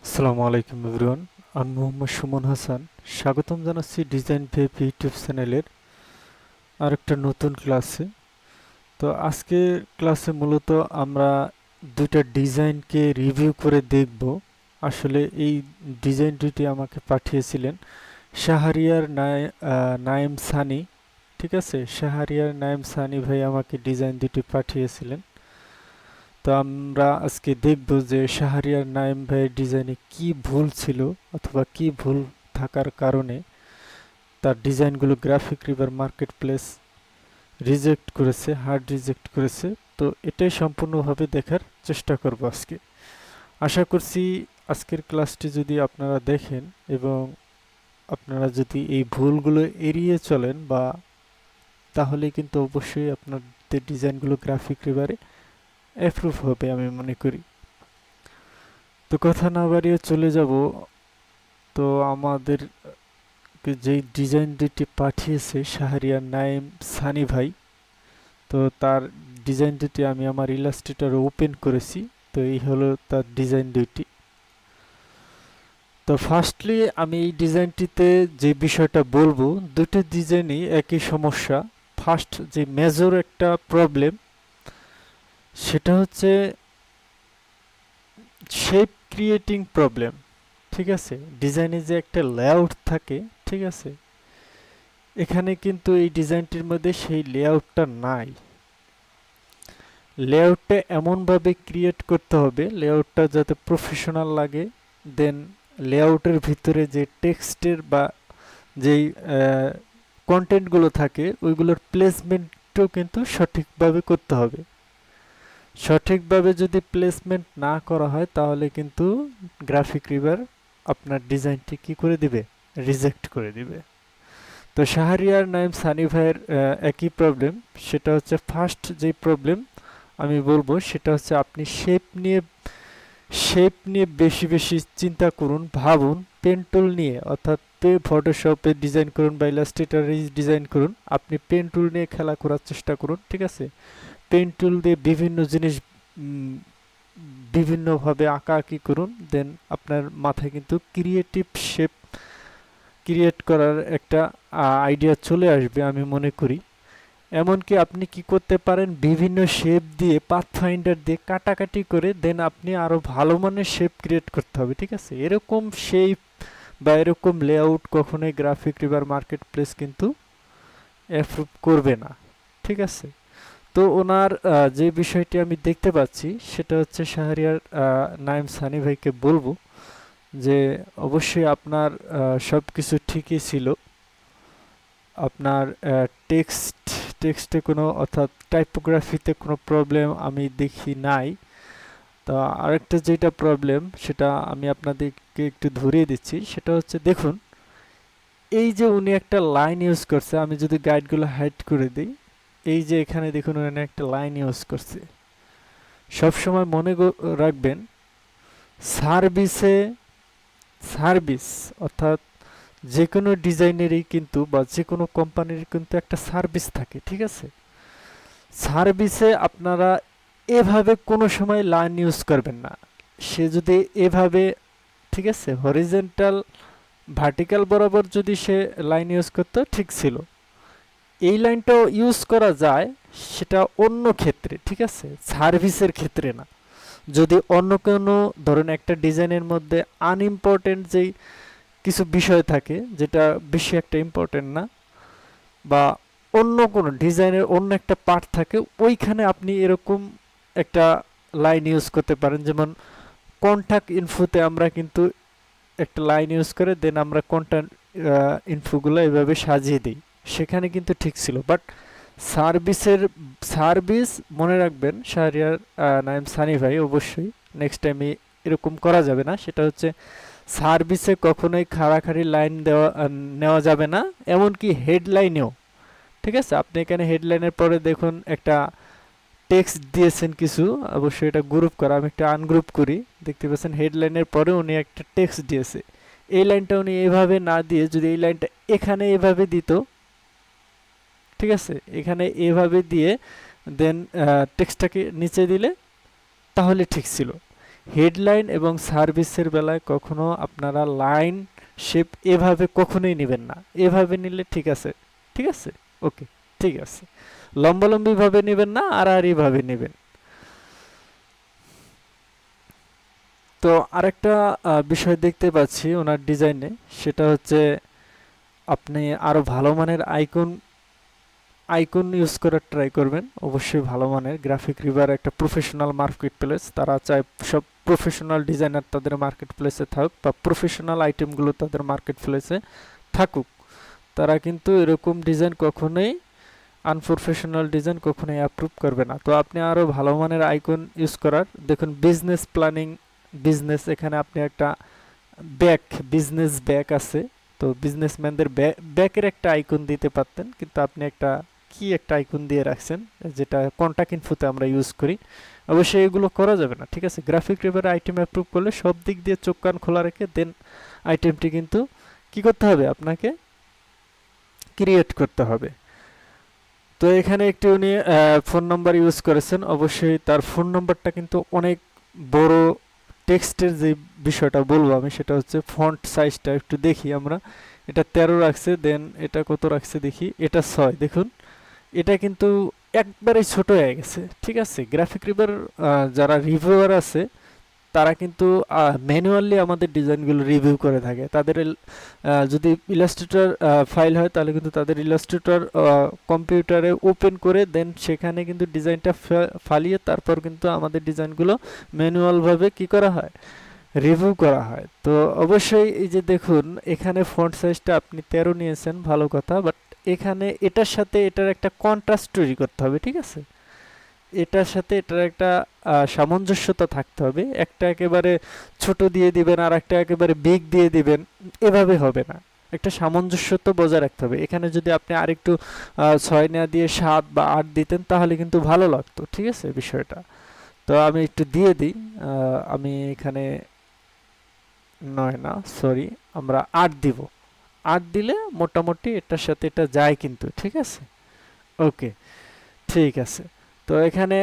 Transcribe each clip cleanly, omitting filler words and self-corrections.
আসসালামু আলাইকুম এভরিওয়ান। আমি মোহাম্মদ সুমন হাসান। স্বাগতম জানাচ্ছি ডিজাইন ভেব ইউটিউব চ্যানেলের আরেকটা নতুন ক্লাসে। তো আজকের ক্লাসে মূলত আমরা দুইটা ডিজাইনকে রিভিউ করে দেখব। আসলে এই ডিজাইন দুটি আমাকে পাঠিয়েছিলেন শাহরিয়ার নাইম সানি। ঠিক আছে, শাহরিয়ার নাইম সানি ভাই আমাকে ডিজাইন দুটি পাঠিয়েছিলেন। তো আমরা আজকে দেখব যে শাহরিয়ার নাইম ভাইয়ের ডিজাইনে কি ভুল ছিল অথবা কি ভুল থাকার কারণে তার ডিজাইনগুলো graphic river market place reject করেছে, হার্ড রিজেক্ট করেছে। তো এটাই সম্পূর্ণভাবে দেখার চেষ্টা করব আজকে। আশা করছি আজকের ক্লাসটি যদি আপনারা দেখেন এবং আপনারা যদি এই ভুলগুলো এড়িয়ে চলেন তাহলে কিন্তু অবশ্যই আপনাদের ডিজাইনগুলো গ্রাফিক রিভারে অ্যাপ্রুভ হবে আমি মনে করি। তো কথা না বাড়িয়ে চলে যাব। তো আমাদের যেই ডিজাইন দুটি পাঠিয়েছে শাহরিয়ার নাইম সানি ভাই, তো তার ডিজাইন দুটি আমি আমার ইলাস্ট্রেটরে ওপেন করেছি। তো এই হলো তার ডিজাইন দুটি। তো ফার্স্টলি আমি এই ডিজাইনটিতে যে বিষয়টা বলবো, দুটো ডিজাইনই একই সমস্যা। ফার্স্ট যে মেজর একটা প্রবলেম, সেটা হচ্ছে শেপ ক্রিয়েটিং প্রবলেম। ঠিক আছে, ডিজাইনে যে একটা লেআউট থাকে, ঠিক আছে, এখানে কিন্তু এই ডিজাইনটির মধ্যে সেই লেআউটটা নাই। লেআউটটা এমনভাবে ক্রিয়েট করতে হবে, লেআউটটা যাতে প্রফেশনাল লাগে। দেন লেআউটের ভিতরে যে টেক্সটের বা যেই কন্টেন্টগুলো থাকে ওইগুলোর প্লেসমেন্টও কিন্তু সঠিকভাবে করতে হবে। সঠিকভাবে যদি প্লেসমেন্ট না করা হয় তাহলে কিন্তু গ্রাফিক রিভার আপনার ডিজাইনটি কি করে দিবে, রিজেক্ট করে দিবে। তো শাহরিয়ার নাইম সানি ভাইয়ের একই প্রবলেম। সেটা হচ্ছে ফার্স্ট যে প্রবলেম আমি বলবো সেটা হচ্ছে আপনি শেপ নিয়ে বেশি বেশি চিন্তা করুন, ভাবুন। পেন টুল নিয়ে, অর্থাৎ ফটোশপে ডিজাইন করুন বা ইলাস্ট্রেটরে ডিজাইন করুন, আপনি পেন টুল নিয়ে খেলা করার চেষ্টা করুন। ঠিক আছে, পেন টুল দিয়ে বিভিন্ন জিনিস বিভিন্নভাবে আঁকাআঁকি করুন। দেন আপনার মাথায় কিন্তু ক্রিয়েটিভ শেপ ক্রিয়েট করার একটা আইডিয়া চলে আসবে আমি মনে করি। এমনকি আপনি কি করতে পারেন, বিভিন্ন শেপ দিয়ে পাথফাইন্ডার দিয়ে কাটাকাটি করে দেন আপনি আরও ভালো মানের শেপ ক্রিয়েট করতে হবে। ঠিক আছে, এরকম শেপ বা এরকম লেআউট কখনোই গ্রাফিক রিভার মার্কেট প্লেস কিন্তু অ্যাপ্রুভ করবে না। ঠিক আছে, তো ওনার যে বিষয়টি আমি দেখতে পাচ্ছি সেটা হচ্ছে শাহরিয়ার নাইম সানি ভাইকে বলবো যে অবশ্যই আপনার সব কিছু ঠিকই ছিল। আপনার টেক্সটে কোনো, অর্থাৎ টাইপোগ্রাফিতে কোনো প্রবলেম আমি দেখি নাই। তো আরেকটা যেটা প্রবলেম সেটা আমি আপনাদেরকে একটু ধরিয়ে দিচ্ছি। সেটা হচ্ছে দেখুন, এই যে উনি একটা লাইন ইউজ করছে, আমি যদি গাইডগুলো হাইড করে দিই, এই যে এখানে দেখুন উনি একটা লাইন ইউজ করছে। সবসময় মনে রাখবেন, সার্ভিসে সার্ভিস অর্থাৎ যে কোনো ডিজাইনেরই কিন্তু বা যে কোনো কোম্পানির কিন্তু একটা সার্ভিস থাকে। ঠিক আছে, সার্ভিসে আপনারা এভাবে কোনো সময় লাইন ইউজ করবেন না। সে যদি এভাবে, ঠিক আছে, হরিজেন্টাল ভার্টিক্যাল বরাবর যদি সে লাইন ইউজ করতো ঠিক ছিল। এই লাইনটাও ইউজ করা যায়, সেটা অন্য ক্ষেত্রে, ঠিক আছে, সার্ভিসের ক্ষেত্রে না। যদি অন্য কোনো, ধরেন একটা ডিজাইনের মধ্যে আনইম্পর্টেন্ট যেই কিছু বিষয় থাকে যেটা বেশি একটা ইম্পর্টেন্ট না, বা অন্য কোনো ডিজাইনের অন্য একটা পার্ট থাকে, ওইখানে আপনি এরকম একটা লাইন ইউজ করতে পারেন। যেমন কন্ট্যাক্ট ইনফোতে আমরা কিন্তু একটা লাইন ইউজ করে দেন আমরা কন্ট্যাক্ট ইনফোগুলো এভাবে সাজিয়ে দিই, সেখানে কিন্তু ঠিক ছিল। বাট সার্ভিস মনে রাখবেন শাহরিয়ার নাইম সানি ভাই, অবশ্যই নেক্সট টাইম এরকম করা যাবে না। সেটা হচ্ছে সার্ভিসে কখনোই খাড়াখাড়ি লাইন নেওয়া যাবে না, এমনকি হেডলাইনেও। ঠিক আছে, আপনি এখানে হেডলাইনের পরে দেখুন একটা টেক্সট দিয়েছেন কিছু, অবশ্যই এটা গ্রুপ করা, আমি একটা আনগ্রুপ করি। দেখতে পাচ্ছেন হেডলাইনের পরে উনি একটা টেক্সট দিয়েছে। এই লাইনটা উনি এভাবে না দিয়ে যদি এই লাইনটা এখানে এভাবে দিত, ঠিক আছে, এখানে এভাবে দিয়ে দেন টেক্সটটাকে নিচে দিলে তাহলে ঠিক ছিল। হেডলাইন এবং সার্ভিসের বেলায় কখনো আপনারা লাইন শেপ এভাবে কখনোই নেবেন না, এভাবে নিলে ঠিক আছে, ঠিক আছে, ওকে, ঠিক আছে, লম্বালম্বি ভাবে নেবেন না, আড়াআড়ি ভাবে নেবেন। তো আরেকটা বিষয় দেখতে পাচ্ছি ওনার ডিজাইনে, সেটা হচ্ছে আপনি আরো ভালো মানের আইকন ইউজ করার ট্রাই করবেন, অবশ্যই ভালো মানের। গ্রাফিক রিভার একটা প্রফেশনাল মার্কেট প্লেস, তারা চায় সব প্রফেশনাল ডিজাইনার তাদের মার্কেট প্লেসে থাকুক বা প্রফেশনাল আইটেমগুলো তাদের মার্কেট প্লেসে থাকুক। তারা কিন্তু এরকম ডিজাইন কখনোই, আনপ্রফেশনাল ডিজাইন কখনোই অ্যাপ্রুভ করবে না। তো আপনি আরও ভালো মানের আইকন ইউজ করার, দেখুন বিজনেস প্ল্যানিং, বিজনেস, এখানে আপনি একটা বিজনেস ব্যাক আছে, তো বিজনেসম্যানদের ব্যাকের একটা আইকন দিতে পারতেন, কিন্তু আপনি একটা কি একটা আইকন দিয়ে রাখছেন, যেটা কন্টাক্ট ইনফোতে আমরা ইউজ করি। অবশ্যই এগুলো করা যাবে না, ঠিক আছে। গ্রাফিক রিভার আইটেম অ্যাপ্রুভ করলে সব দিক দিয়ে চোখ কান খোলা রেখে দেন আইটেমটি কিন্তু কি করতে হবে, আপনাকে ক্রিয়েট করতে হবে। তো এখানে একটি উনি ফোন নাম্বার ইউজ করেছেন, অবশ্যই তার ফোন নাম্বারটা কিন্তু অনেক বড়। টেক্সটের যে বিষয়টা বলবো আমি, সেটা হচ্ছে ফন্ট সাইজটা একটু দেখি আমরা। এটা 13 রাখছে, দেন এটা কত রাখছে দেখি, এটা 6। দেখুন এটা কিন্তু একবারে ছোট হয়ে গেছে, ঠিক আছে। গ্রাফিক রিভার যারা রিভিউয়ার আছে তারা কিন্তু ম্যানুয়ালি আমাদের ডিজাইনগুলো রিভিউ করে থাকে। তাদের যদি ইলাস্ট্রেটর ফাইল হয় তাহলে কিন্তু তাদের ইলাস্ট্রেটর কম্পিউটারে ওপেন করে দেন সেখানে কিন্তু ডিজাইনটা ফালিয়ে তারপর কিন্তু আমাদের ডিজাইনগুলো ম্যানুয়ালভাবে কি করা হয়, রিভিউ করা হয়। তো অবশ্যই এই যে দেখুন এখানে ফন্ট সাইজটা আপনি 13 নিয়েছেন, ভালো কথা, বাট এখানে এটার সাথে এটার একটা কন্ট্রাস্ট তৈরি করতে হবে, ঠিক আছে। এটার সাথে এটার একটা সামঞ্জস্যতা থাকতে হবে। একটা একেবারে ছোট দিয়ে দিবেন আর একটা একেবারে বিগ দিয়ে দিবেন, এভাবে হবে না। একটা সামঞ্জস্যতা বজায় রাখতে হবে। এখানে যদি আপনি আরেকটু 6 না দিয়ে 7 বা 8 দিতেন তাহলে কিন্তু ভালো লাগতো, ঠিক আছে বিষয়টা। তো আমি একটু দিয়ে দিই, আমি এখানে 9 না, সরি, আমরা 8 দিব। 8 দিলে মোটামুটি এটার সাথে এটা যায় কিন্তু, ঠিক আছে, ওকে, ঠিক আছে। তো এখানে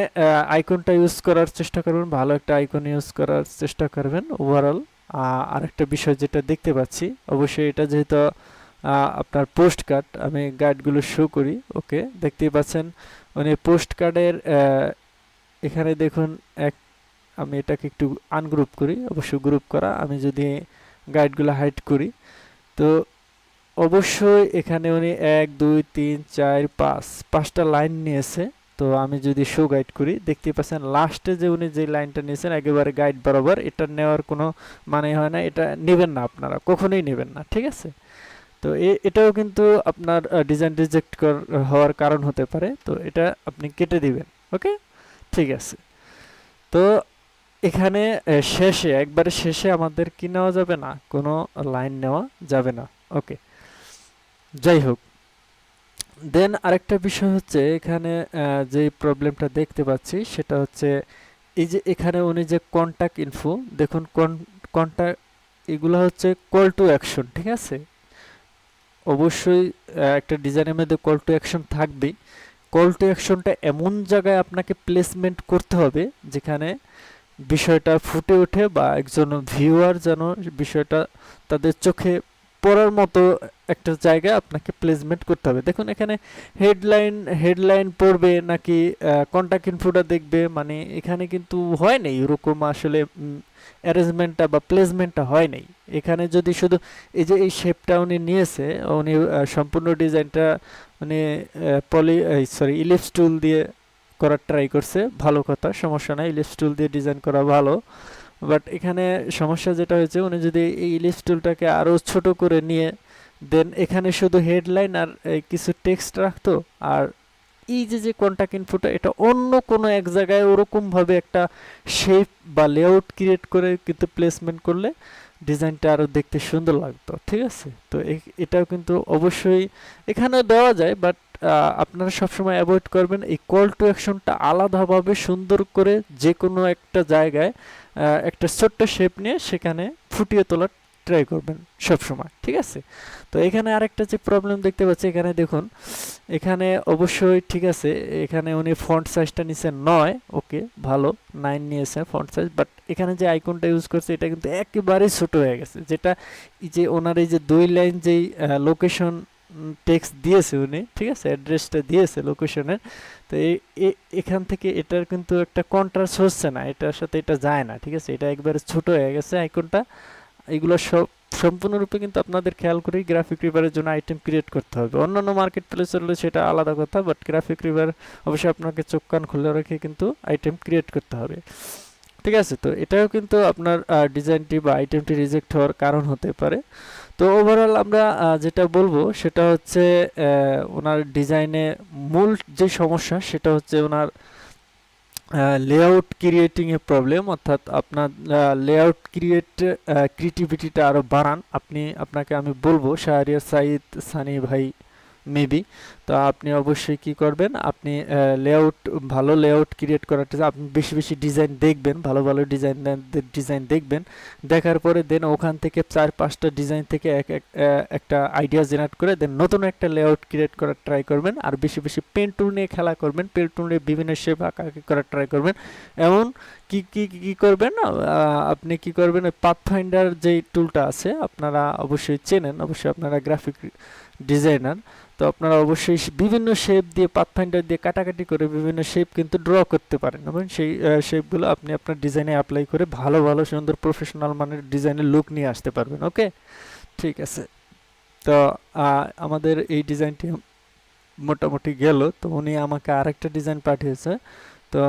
আইকনটা ইউজ করার চেষ্টা করবেন, ভালো একটা আইকন ইউজ করার চেষ্টা করবেন ওভারঅল। আরেকটা বিষয় যেটা দেখতে পাচ্ছি, অবশ্যই এটা যেহেতু আপনার পোস্ট কার্ড, আমি গাইডগুলো শো করি, ওকে, দেখতেই পাচ্ছেন উনি পোস্ট কার্ডের এখানে দেখুন আমি এটাকে একটু আনগ্রুপ করি, অবশ্যই গ্রুপ করা। আমি যদি গাইডগুলো হাইড করি, তো অবশ্যই এখানে উনি 1 2 3 4 5 5টা লাইন নিয়েছে। তো আমি যদি শো গাইড করি, দেখতে পাচ্ছেন লাস্টে যে উনি যে লাইনটা নিয়েছেন একেবারে গাইড বরাবর, এটা নেওয়ার কোনো মানে হয় না, এটা নেবেন না, আপনারা কখনোই নেবেন না, ঠিক আছে। তো এটাও কিন্তু আপনার ডিজাইন রিজেক্ট হওয়ার কারণ হতে পারে, তো এটা আপনি কেটে দিবেন, ওকে, ঠিক আছে। তো এখানে শেষে, একবারে শেষে আমাদের কি নেওয়া যাবে না, কোনো লাইন নেওয়া যাবে না, ওকে, যাই হোক। দেন আরেকটা বিষয় হচ্ছে এখানে যে প্রবলেমটা দেখতে পাচ্ছি সেটা হচ্ছে এই যে এখানে উনি যে কন্টাক্ট ইনফো, দেখুন কন্টাক্ট, এগুলো হচ্ছে কল টু অ্যাকশন, ঠিক আছে। অবশ্যই একটা ডিজাইনের মধ্যে কল টু অ্যাকশন থাকবেই। কল টু অ্যাকশনটা এমন জায়গায় আপনাকে প্লেসমেন্ট করতে হবে যেখানে বিষয়টা ফুটে ওঠে বা একজন ভিউয়ার যেন বিষয়টা তাদের চোখে পড়ার মতো একটা জায়গায় আপনাকে প্লেসমেন্ট করতে হবে। দেখুন এখানে হেডলাইন পড়বে নাকি কন্টাক্ট ইনফোটা দেখবে, মানে এখানে কিন্তু হয় নাই এরকম আসলে অ্যারেঞ্জমেন্টটা বা প্লেসমেন্টটা হয় নাই। এখানে যদি শুধু এই যে এই শেপটা উনি নিয়েছে, উনি সম্পূর্ণ ডিজাইনটা উনি ইলিপস টুল দিয়ে করার ট্রাই করছে, ভালো কথা, সমস্যা নাই, ইলিপস টুল দিয়ে ডিজাইন করা ভালো। বাট এখানে সমস্যা যেটা হয়েছে, উনি যদি এই ইলিপস টুলটাকে আরও ছোট করে নিয়ে দেন এখানে শুধু হেডলাইন আর কিছু টেক্সট রাখতো, আর এই যে কন্টাক্ট ইনফোটা এটা অন্য কোনো এক জায়গায় ওরকমভাবে একটা শেপ বা লেআউট ক্রিয়েট করে কিন্তু প্লেসমেন্ট করলে ডিজাইনটা আরও দেখতে সুন্দর লাগতো, ঠিক আছে। তো এটাও কিন্তু অবশ্যই এখানে দেওয়া যায়, বাট আপনারা সবসময় অ্যাভয়েড করবেন এই কল টু অ্যাকশনটা আলাদাভাবে সুন্দর করে যে কোনো একটা জায়গায় একটা ছোট্ট শেপ নিয়ে সেখানে ফুটিয়ে তোলার ট্রাই করবেন সব সময়, ঠিক আছে। তো এখানে আরেকটা যে প্রবলেম দেখতে পাচ্ছি, এখানে দেখুন, এখানে অবশ্যই ঠিক আছে, এখানে উনি ফন্ট সাইজটা নিচে 9, ওকে ভালো, 9 নিয়েছে ফন্ট সাইজ, বাট এখানে যে আইকনটা ইউজ করছে এটা কিন্তু একেবারে ছোট হয়ে গেছে, যেটা এই যে ওনার এই যে 2 লাইন যেই লোকেশন টেক্সট দিয়েছে উনি, ঠিক আছে, অ্যাড্রেসটা দিয়েছে লোকেশনের, তো এখান থেকে এটার কিন্তু একটা কন্ট্রাস্ট হচ্ছে না, এটার সাথে এটা যায় না, ঠিক আছে, এটা একবারে ছোট হয়ে গেছে আইকনটা। এগুলো সব সম্পূর্ণরূপে কিন্তু আপনাদের খেয়াল করেই গ্রাফিক রিভারের জন্য আইটেম ক্রিয়েট করতে হবে। অন্যান্য মার্কেট প্লেস হলে সেটা আলাদা কথা, বাট গ্রাফিক রিভার অবশ্যই আপনাকে চোখ কান খুলে রেখে কিন্তু আইটেম ক্রিয়েট করতে হবে, ঠিক আছে। তো এটাও কিন্তু আপনার ডিজাইনটি বা আইটেমটি রিজেক্ট হওয়ার কারণ হতে পারে। তো ওভারঅল আমরা যেটা বলবো সেটা হচ্ছে ওনার ডিজাইনে মূল যে সমস্যা সেটা হচ্ছে ওনার লেআউট ক্রিয়েটিং এ প্রবলেম, অর্থাৎ আপনার লেআউট ক্রিয়েটিভিটিটা আরও বাড়ান। আপনাকে আমি বলবো শাহরিয়ার সাঈদ সানি ভাই মেবি, তো আপনি অবশ্যই কি করবেন, আপনি ভালো লেআউট ক্রিয়েট করার আপনি বেশি বেশি ডিজাইন দেখবেন, ভালো ভালো ডিজাইন দেখবেন, দেখার পরে দেন ওখান থেকে 4-5টা ডিজাইন থেকে একটা আইডিয়া জেনারেট করে দেন নতুন একটা লেআউট ক্রিয়েট করার ট্রাই করবেন, আর বেশি বেশি পেন টুল নিয়ে খেলা করবেন, পেন টুল নিয়ে বিভিন্ন শেপ আঁকাআঁকি করার ট্রাই করবেন। এমন কি করবেন না, আপনি কি করবেন, ওই পাথফাইন্ডার যেই টুলটা আছে আপনারা অবশ্যই চেনেন, অবশ্যই আপনারা গ্রাফিক ডিজাইনার, তো আপনারা অবশ্যই বিভিন্ন শেপ দিয়ে পাথফাইন্ডার দিয়ে কাটাকাটি করে বিভিন্ন শেপ কিন্তু ড্র করতে পারেন, এবং সেই শেপগুলো আপনি আপনার ডিজাইনে অ্যাপ্লাই করে ভালো ভালো সুন্দর প্রফেশনাল মানের ডিজাইনের লুক নিয়ে আসতে পারবেন। ওকে, ঠিক আছে। তো আমাদের এই ডিজাইনটি মোটামুটি গেল, তো উনি আমাকে আরেকটা ডিজাইন পাঠিয়েছে, তো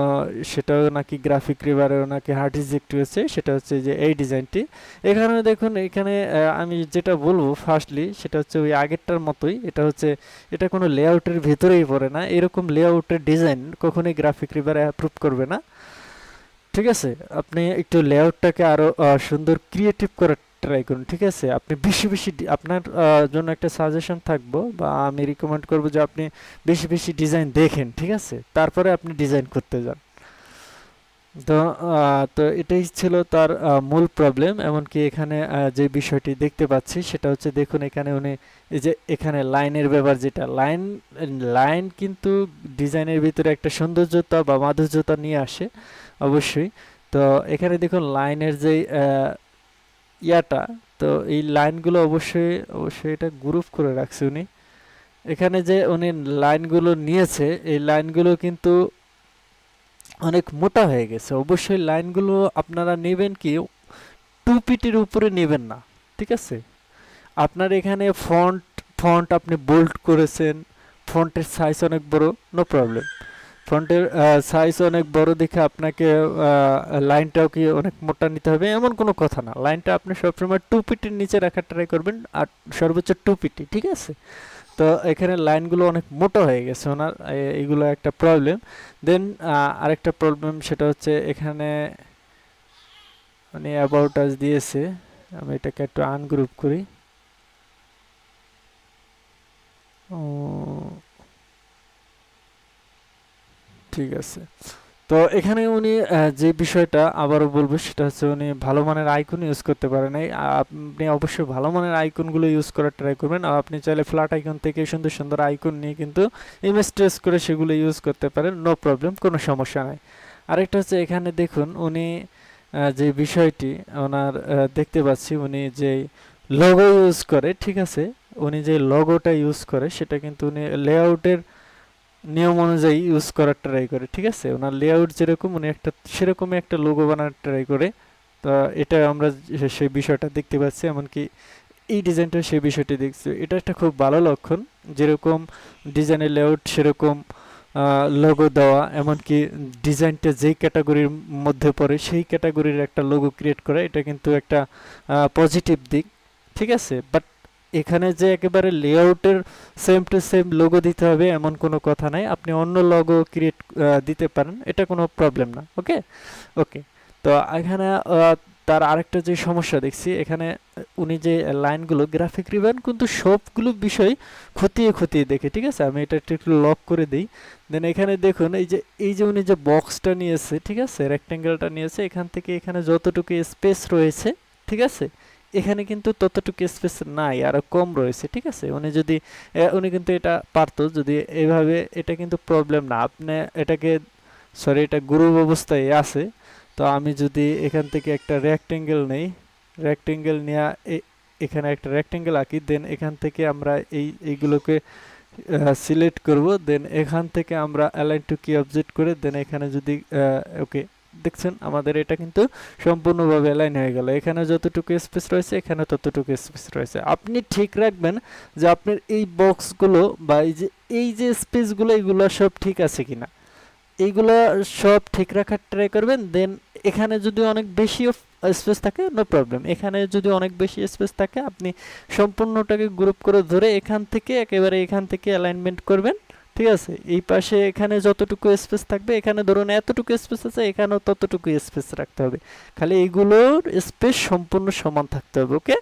সেটাও নাকি গ্রাফিক রিভারেও নাকি হার্ড রিজেক্ট হয়েছে, সেটা হচ্ছে যে এই ডিজাইনটি। এখানে দেখুন, এখানে আমি যেটা বলবো ফার্স্টলি সেটা হচ্ছে ওই আগেরটার মতোই, এটা কোনো লেআউটের ভেতরেই পড়ে না, এরকম লেআউটের ডিজাইন কখনোই গ্রাফিক রিভারে অ্যাপ্রুভ করবে না, ঠিক আছে। আপনি একটু লেআউটটাকে আরও সুন্দর ক্রিয়েটিভ করার ট্রাই করুন, ঠিক আছে। আপনি বেশি বেশি আপনার জন্য একটা সাজেশন থাকবো বা আমি রিকমেন্ড করবো যে আপনি বেশি বেশি ডিজাইন দেখেন, ঠিক আছে, তারপরে আপনি ডিজাইন করতে যান। তো তো এটাই ছিল তার মূল প্রবলেম। এমনকি এখানে যে বিষয়টি দেখতে পাচ্ছি সেটা হচ্ছে, দেখুন এখানে উনি এই যে এখানে লাইনের ব্যাপার, যেটা লাইন কিন্তু ডিজাইনের ভিতরে একটা সৌন্দর্যতা বা মাধুর্যতা নিয়ে আসে অবশ্যই। তো এখানে দেখুন লাইনের যে ইয়াটা, তো এই লাইনগুলো অবশ্যই অবশ্যই এটা গ্রুপ করে রাখছে উনি। এখানে যে উনি লাইনগুলো নিয়েছে, এই লাইনগুলো কিন্তু অনেক মোটা হয়ে গেছে। অবশ্যই লাইনগুলো আপনারা নেবেন কি 2 পিটির উপরে নেবেন না, ঠিক আছে। আপনার এখানে ফন্ট আপনি বোল্ড করেছেন, ফন্টের সাইজ অনেক বড়, নো প্রবলেম, ফন্টের সাইজ অনেক বড় দেখে আপনাকে লাইনটাও কি অনেক মোটা নিতে হবে এমন কোনো কথা না। লাইনটা আপনি সবসময় 2 পিটির নিচে রাখার ট্রাই করবেন, আর সর্বোচ্চ 2 পিটি, ঠিক আছে। তো এখানে লাইনগুলো অনেক মোটা হয়ে গেছে ওনার, এগুলো একটা প্রবলেম। দেন আরেকটা প্রবলেম সেটা হচ্ছে এখানে মানে অ্যাবাউট আস দিয়েছে, আমি এটাকে একটু আনগ্রুপ করি। ঠিক আছে। তো এখানে উনি যে বিষয়টা আবারও বলবো সেটা হচ্ছে উনি ভালো মানের আইকন ইউজ করতে পারে নাই। আপনি অবশ্যই ভালো মানের আইকনগুলো ইউজ করার ট্রাই করবেন, আর আপনি চাইলে ফ্ল্যাট আইকন থেকে সুন্দর সুন্দর আইকন নিয়ে কিন্তু ইমেজ ট্রেস করে সেগুলো ইউজ করতে পারেন, নো প্রবলেম, কোনো সমস্যা নাই। আরেকটা হচ্ছে এখানে দেখুন উনি যে বিষয়টি ওনার দেখতে পাচ্ছি, উনি যে লোগো ইউজ করে, ঠিক আছে, উনি যে লোগোটা ইউজ করে সেটা কিন্তু উনি লেআউটের নিয়ম অনুযায়ী ইউজ করার ট্রাই করে, ঠিক আছে। ওনার লেআউট যেরকম উনি একটা সেরকমই একটা লোগো বানানোর ট্রাই করে। তো এটা আমরা সেই বিষয়টা দেখতে পাচ্ছি, এমনকি এই ডিজাইনটা সেই বিষয়টি দেখছি, এটা একটা খুব ভালো লক্ষণ। যেরকম ডিজাইনের লেআউট সেরকম লোগো দেওয়া, এমনকি ডিজাইনটা যেই ক্যাটাগরির মধ্যে পড়ে সেই ক্যাটাগরির একটা লোগো ক্রিয়েট করা, এটা কিন্তু একটা পজিটিভ দিক, ঠিক আছে। বাট এখানে যে একেবারে লেআউটের সেম টু সেম লোগো দিতে হবে এমন কোনো কথা নাই, আপনি অন্য লোগো ক্রিয়েট দিতে পারেন, এটা কোনো প্রবলেম না। ওকে ওকে। তো এখানে তার আরেকটা যে সমস্যা দেখছি, এখানে উনি যে লাইনগুলো গ্রাফিক রিভার কিন্তু সবগুলো বিষয় খতিয়ে খতিয়ে দেখে, ঠিক আছে। আমি এটা একটু লক করে দিই। দেন এখানে দেখুন এই যে উনি যে বক্সটা নিয়েছে, ঠিক আছে, রেক্টেঙ্গেলটা নিয়েছে, এখান থেকে এখানে যতটুকু স্পেস রয়েছে, ঠিক আছে, এখানে কিন্তু ততটুকু স্পেস নাই, আরো কম রয়েছে, ঠিক আছে। উনি কিন্তু এটা পারতো যদি এভাবে, এটা কিন্তু প্রবলেম না। আপনি এটাকে, সরি, এটা গ্রুপ অবস্থায় আছে। তো আমি যদি এখান থেকে একটা রেক্টেঙ্গেল নেই, রেক্টেঙ্গেল নেওয়া, এখানে একটা রেক্টেঙ্গেল আঁকি, দেন এখান থেকে আমরা এইগুলোকে সিলেক্ট করব, দেন এখান থেকে আমরা অ্যালাইন টু কি অবজেক্ট করে দেন এখানে যদি ওকে, দেখছেন আমাদের এটা কিন্তু সম্পূর্ণভাবে অ্যালাইন হয়ে গেল। এখানে যতটুকু স্পেস রয়েছে এখানে ততটুকু স্পেস রয়েছে। আপনি ঠিক রাখবেন যে আপনার এই বক্সগুলো বা এই যে স্পেসগুলো, এগুলো সব ঠিক আছে কিনা, এইগুলো সব ঠিক রাখার ট্রাই করবেন। দেন এখানে যদি অনেক বেশি স্পেস থাকে, নো প্রবলেম। এখানে যদি অনেক বেশি স্পেস থাকে, আপনি সম্পূর্ণটাকে গ্রুপ করে ধরে এখান থেকে একেবারে এখান থেকে অ্যালাইনমেন্ট করবেন, ঠিক আছে। এই পাশে এখানে যতটুকু স্পেস থাকবে, এখানে ধরুন এতটুকু স্পেস আছে, এখানেও ততটুকু স্পেস রাখতে হবে। খালি এইগুলোর স্পেস সম্পূর্ণ সমান থাকতে হবে। ওকে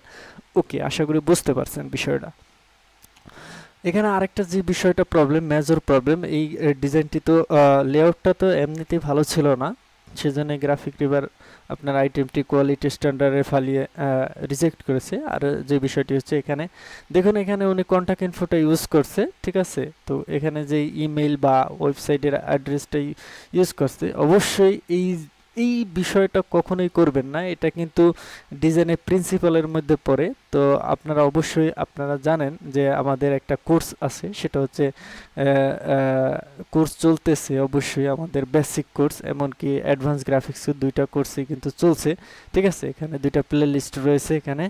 ওকে, আশা করি বুঝতে পারছেন বিষয়টা। এখানে আরেকটা যে বিষয়টা প্রবলেম, মেজর প্রবলেম, এই ডিজাইনটি তো লেআউটটা তো এমনিতেই ভালো ছিল না, সেজন্য গ্রাফিক রিভার আপনার আইটেমটি কোয়ালিটি স্ট্যান্ডার্ডে ফালিয়ে রিজেক্ট করেছে। আর যে বিষয়টি হচ্ছে, এখানে দেখুন, এখানে উনি কন্ট্যাক্ট ইনফোটা ইউজ করছে, ঠিক আছে। তো এখানে যে ইমেইল বা ওয়েবসাইটের অ্যাড্রেসটা ইউজ করছে, অবশ্যই এই বিষয়টা কখনোই করবেন না। এটা কিন্তু ডিজাইনের প্রিন্সিপালের মধ্যে পড়ে। তো আপনারা অবশ্যই আপনারা জানেন যে আমাদের একটা কোর্স আছে, সেটা হচ্ছে কোর্স চলতেছে অবশ্যই, আমাদের বেসিক কোর্স এমনকি অ্যাডভান্স গ্রাফিক্সের দুইটা কোর্সই কিন্তু চলছে, ঠিক আছে। এখানে দুইটা প্লে লিস্ট রয়েছে এখানে।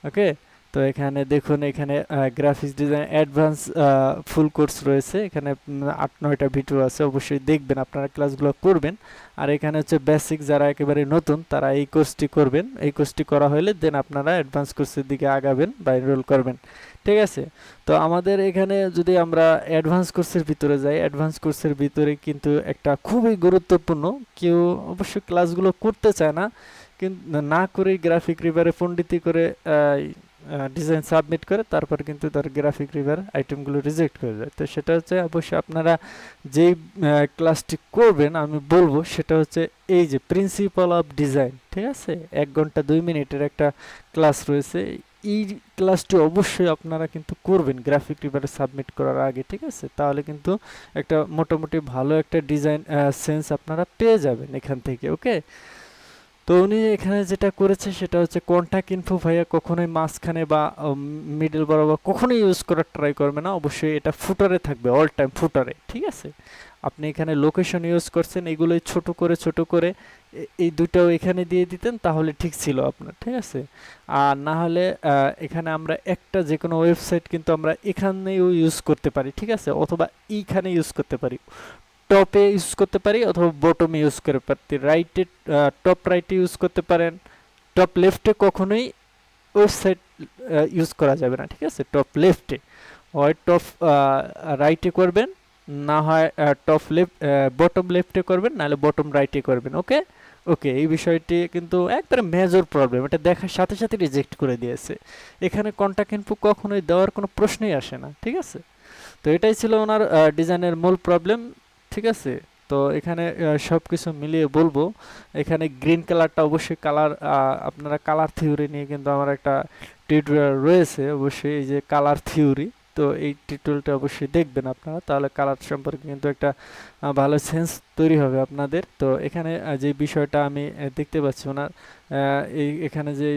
ওকে, তো এখানে দেখুন, এখানে graphics design advance full course রয়েছে, এখানে 8-9টা ভিডিও আছে, অবশ্যই দেখবেন, আপনারা ক্লাসগুলো করবেন। আর এখানে হচ্ছে বেসিক, যারা একেবারে নতুন তারা এই কোর্সটি করবেন। এই কোর্সটি করা হলে দেন আপনারা অ্যাডভান্স কোর্সের দিকে আগাবেন বা এনরোল করবেন, ঠিক আছে। তো আমাদের এখানে যদি আমরা অ্যাডভান্স কোর্সের ভিতরে যাই, অ্যাডভান্স কোর্সের ভিতরে কিন্তু একটা খুবই গুরুত্বপূর্ণ, কেউ অবশ্যই ক্লাসগুলো করতে চায় না, কিন্তু না করে গ্রাফিক রিভারে পণ্ডিতি করে ডিজাইন সাবমিট করে, তারপর কিন্তু তার গ্রাফিক রিভার আইটেমগুলো রিজেক্ট করে দেয়। তো সেটা হচ্ছে অবশ্যই আপনারা যেই ক্লাসটি করবেন, আমি বলবো সেটা হচ্ছে এই যে প্রিন্সিপাল অফ ডিজাইন, ঠিক আছে। 1 ঘন্টা 2 মিনিটের একটা ক্লাস রয়েছে। এই ক্লাসটি অবশ্যই আপনারা কিন্তু করবেন গ্রাফিক রিভারে সাবমিট করার আগে, ঠিক আছে। তাহলে কিন্তু একটা মোটামুটি ভালো একটা ডিজাইন সেন্স আপনারা পেয়ে যাবেন এখান থেকে। ওকে, তো উনি এখানে যেটা করেছে সেটা হচ্ছে কন্ট্যাক্ট ইনফো ভাইয়া কখনোই মাঝখানে বা মিডল বরাবর কখনোই ইউজ করার ট্রাই করবে না। অবশ্যই এটা ফুটারে থাকবে, অল টাইম ফুটারে, ঠিক আছে। আপনি এখানে লোকেশন ইউজ করছেন, এগুলোই ছোট করে এই দুটাও এখানে দিয়ে দিতেন, তাহলে ঠিক ছিল আপনার, ঠিক আছে। আর না হলে এখানে আমরা একটা যে কোনো ওয়েবসাইট কিন্তু আমরা এখানেও ইউজ করতে পারি, ঠিক আছে, অথবা এইখানে ইউজ করতে পারি, টপে ইউজ করতে পারি অথবা বটমে ইউজ করতে পারি। রাইটে, টপ রাইটে ইউজ করতে পারেন, টপ লেফটে কখনোই ওয়েবসাইট ইউজ করা যাবে না, ঠিক আছে। টপ লেফটে হয় টপ রাইটে করবেন, না হয় টপ লেফট বটম লেফটে করবেন, নাহলে বটম রাইটে করবেন। ওকে ওকে, এই বিষয়টি কিন্তু একবারে মেজর প্রবলেম, এটা দেখার সাথে সাথে রিজেক্ট করে দিয়েছে। এখানে কন্ট্যাক্ট ইনফো কখনোই দেওয়ার কোনো প্রশ্নই আসে না, ঠিক আছে। তো এটাই ছিল ওনার ডিজাইনের মূল প্রবলেম, ঠিক আছে। তো এখানে সব কিছু মিলিয়ে বলবো, এখানে গ্রিন কালারটা অবশ্যই কালার, আপনারা কালার থিওরি নিয়ে কিন্তু আমার একটা টিউটোরিয়াল রয়েছে, অবশ্যই এই যে কালার থিওরি। তো এই টিউটোরিয়ালটা অবশ্যই দেখবেন আপনারা, তাহলে কালার সম্পর্কে কিন্তু একটা ভালো সেন্স তৈরি হবে আপনাদের। তো এখানে যে বিষয়টা আমি দেখতে পাচ্ছি ওনার এখানে যে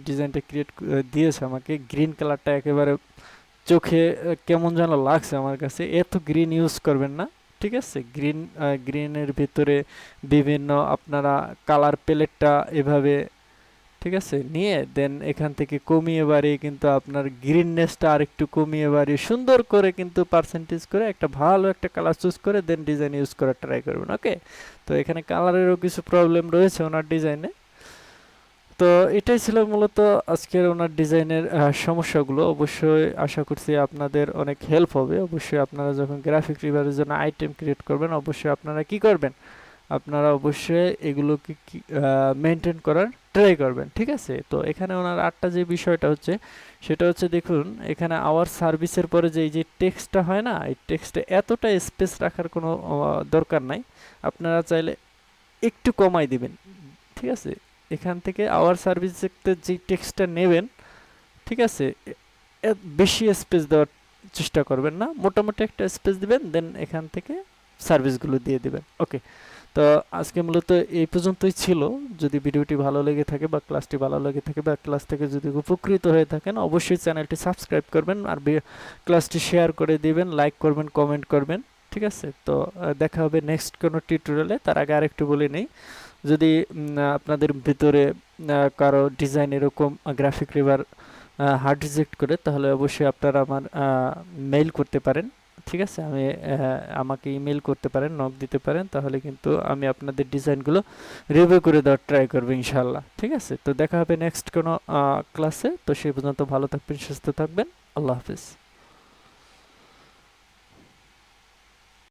ডিজাইনটা ক্রিয়েট দিয়েছে আমাকে, গ্রিন কালারটা একেবারে চোখে কেমন যেন লাগছে আমার কাছে। এত গ্রিন ইউজ করবেন না, ঠিক আছে। গ্রিনের ভিতরে বিভিন্ন আপনারা কালার প্যালেটটা এভাবে, ঠিক আছে, নিয়ে দেন এখান থেকে কমিয়ে বাড়িয়ে কিন্তু আপনার গ্রিননেসটা আরেকটু কমিয়ে বাড়িয়ে সুন্দর করে কিন্তু পার্সেন্টেজ করে একটা ভালো একটা কালার চুজ করে দেন ডিজাইন ইউজ করার ট্রাই করবেন। ওকে, তো এখানে কালারেরও কিছু প্রবলেম রয়েছে ওনার ডিজাইনে। তো এটাই ছিল মূলত আজকের ওনার ডিজাইনের সমস্যাগুলো। অবশ্যই আশা করছি আপনাদের অনেক হেল্প হবে। অবশ্যই আপনারা যখন গ্রাফিক রিভারের জন্য আইটেম ক্রিয়েট করবেন, অবশ্যই আপনারা কি করবেন, আপনারা অবশ্যই এগুলোকে মেনটেন করার ট্রাই করবেন, ঠিক আছে। তো এখানে ওনার আটটা যে বিষয়টা হচ্ছে সেটা হচ্ছে, দেখুন এখানে আওয়ার সার্ভিসের পরে যে এই যে টেক্সটটা হয় না, এই টেক্সটে এতটা স্পেস রাখার কোনো দরকার নাই। আপনারা চাইলে একটু কমাই দিবেন, ঠিক আছে, এখান থেকে আওয়ার সার্ভিস দেখতে যে টেক্সটটা নেবেন, ঠিক আছে, বেশি স্পেস দেওয়ার চেষ্টা করবেন না, মোটামুটি একটা স্পেস দিবেন, দেন এখান থেকে সার্ভিসগুলো দিয়ে দিবেন। ওকে, তো আজকে মূলত এই পর্যন্তই ছিল। যদি ভিডিওটি ভালো লেগে থাকে বা ক্লাসটি ভালো লেগে থাকে বা ক্লাস থেকে যদি উপকৃত হয়ে থাকেন, অবশ্যই চ্যানেলটি সাবস্ক্রাইব করবেন আর ক্লাসটি শেয়ার করে দিবেন, লাইক করবেন, কমেন্ট করবেন। ঠিক আছে, তো দেখা হবে নেক্সট কোনো টিউটোরিয়ালে। তার আগে আরেকটু বলে নেই, যদি আপনাদের ভিতরে কারো ডিজাইন এরকম গ্রাফিক রিভার হার্ড রিজেক্ট করে, তাহলে অবশ্যই আপনারা আমার মেইল করতে পারেন। ঠিক আছে, আমাকে ইমেল করতে পারেন, নক দিতে পারেন, তাহলে কিন্তু আমি আপনাদের ডিজাইনগুলো রিভিউ করে দেওয়ার ট্রাই করবো ইনশাল্লাহ। ঠিক আছে, তো দেখা হবে নেক্সট কোনো ক্লাসে। তো সেই পর্যন্ত ভালো থাকবেন, সুস্থ থাকবেন। আল্লাহ হাফিজ।